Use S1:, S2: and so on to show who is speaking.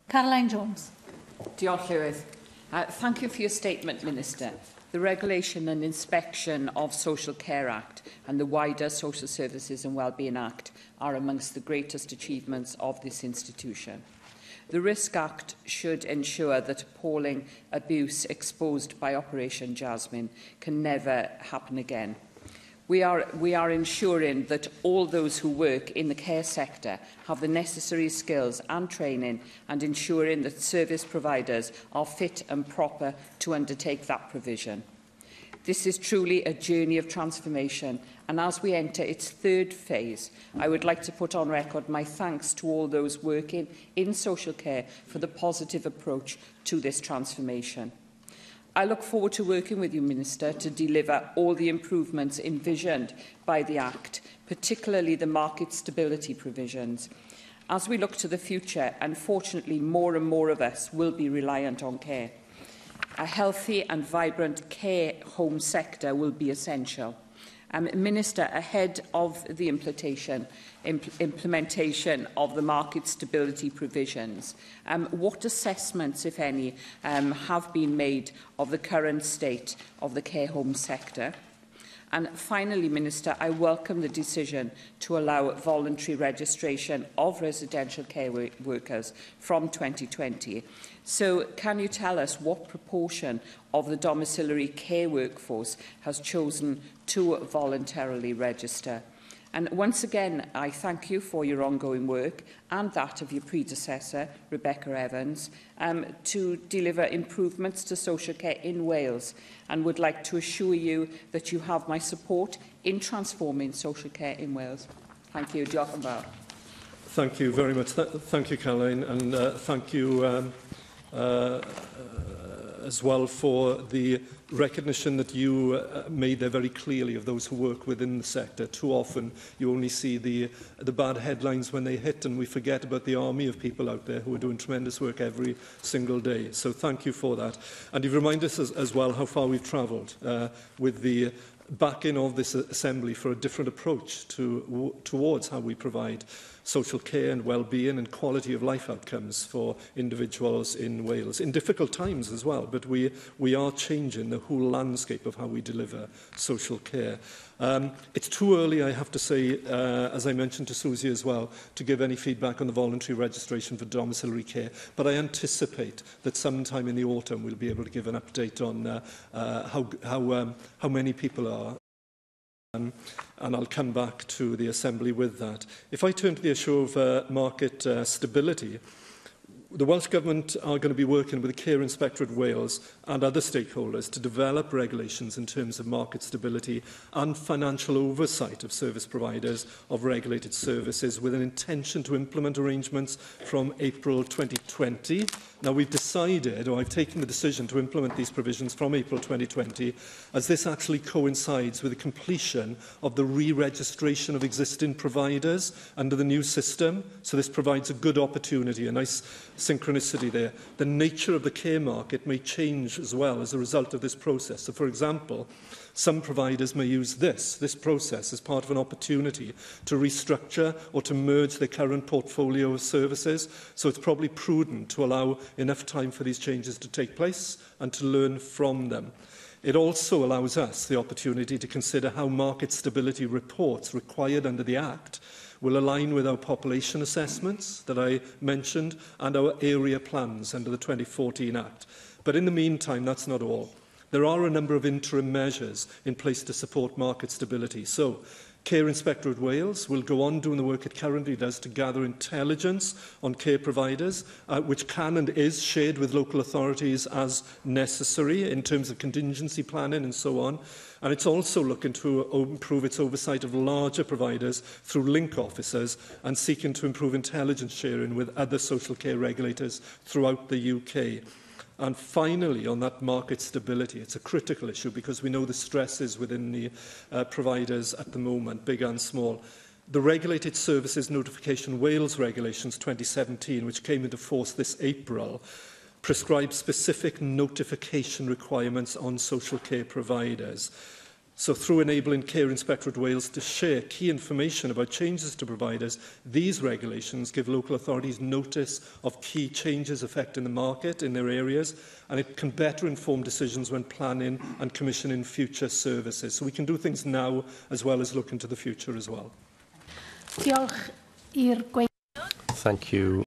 S1: Caroline Jones.
S2: Diolch, Llywydd. Thank you for your statement, Minister. The Regulation and Inspection of Social Care Act and the wider Social Services and Wellbeing Act are amongst the greatest achievements of this institution. The Risk Act should ensure that appalling abuse exposed by Operation Jasmine can never happen again. We are ensuring that all those who work in the care sector have the necessary skills and training, and ensuring that service providers are fit and proper to undertake that provision. This is truly a journey of transformation, and as we enter its third phase, I would like to put on record my thanks to all those working in social care for the positive approach to this transformation. I look forward to working with you, Minister, to deliver all the improvements envisioned by the Act, particularly the market stability provisions. As we look to the future, unfortunately, more and more of us will be reliant on care. A healthy and vibrant care home sector will be essential. Minister, ahead of the implementation of the market stability provisions, what assessments, if any, have been made of the current state of the care home sector? And finally, Minister, I welcome the decision to allow voluntary registration of residential care workers from 2020. So can you tell us what proportion of the domiciliary care workforce has chosen to voluntarily register? And once again, I thank you for your ongoing work and that of your predecessor, Rebecca Evans, to deliver improvements to social care in Wales, and would like to assure you that you have my support in transforming social care in Wales. Thank you. Diolch yn fawr.
S3: Thank you very much. Thank you, Caroline, and thank you as well for the recognition that you made there very clearly of those who work within the sector. Too often you only see the bad headlines when they hit, and we forget about the army of people out there who are doing tremendous work every single day. So thank you for that. And you've reminded us as well how far we've travelled with the backing of this Assembly for a different approach towards how we provide social care and well-being and quality of life outcomes for individuals in Wales, in difficult times as well. But we are changing the whole landscape of how we deliver social care. It's too early, I have to say, as I mentioned to Susie as well, to give any feedback on the voluntary registration for domiciliary care. But I anticipate that sometime in the autumn we'll be able to give an update on how many people are. And I'll come back to the Assembly with that. If I turn to the issue of market stability, the Welsh Government are going to be working with the Care Inspectorate Wales and other stakeholders to develop regulations in terms of market stability and financial oversight of service providers of regulated services, with an intention to implement arrangements from April 2020. Now, we've decided, or I've taken the decision to implement these provisions from April 2020, as this actually coincides with the completion of the re-registration of existing providers under the new system. So this provides a good opportunity, a nice synchronicity there. The nature of the care market may change as well as a result of this process. So, for example, some providers may use this process as part of an opportunity to restructure or to merge their current portfolio of services. So it's probably prudent to allow enough time for these changes to take place and to learn from them. It also allows us the opportunity to consider how market stability reports required under the Act will align with our population assessments that I mentioned and our area plans under the 2014 Act. But in the meantime, that's not all. There are a number of interim measures in place to support market stability. So, Care Inspectorate Wales will go on doing the work it currently does to gather intelligence on care providers, which can and is shared with local authorities as necessary in terms of contingency planning and so on. And it's also looking to improve its oversight of larger providers through link officers and seeking to improve intelligence sharing with other social care regulators throughout the UK. And finally, on that market stability, it's a critical issue because we know the stresses within the providers at the moment, big and small. The Regulated Services Notification Wales Regulations 2017, which came into force this April, prescribe specific notification requirements on social care providers. So through enabling Care Inspectorate Wales to share key information about changes to providers, these regulations give local authorities notice of key changes affecting the market in their areas, and it can better inform decisions when planning and commissioning future services. So we can do things now as well as look into the future as well.
S1: Thank you.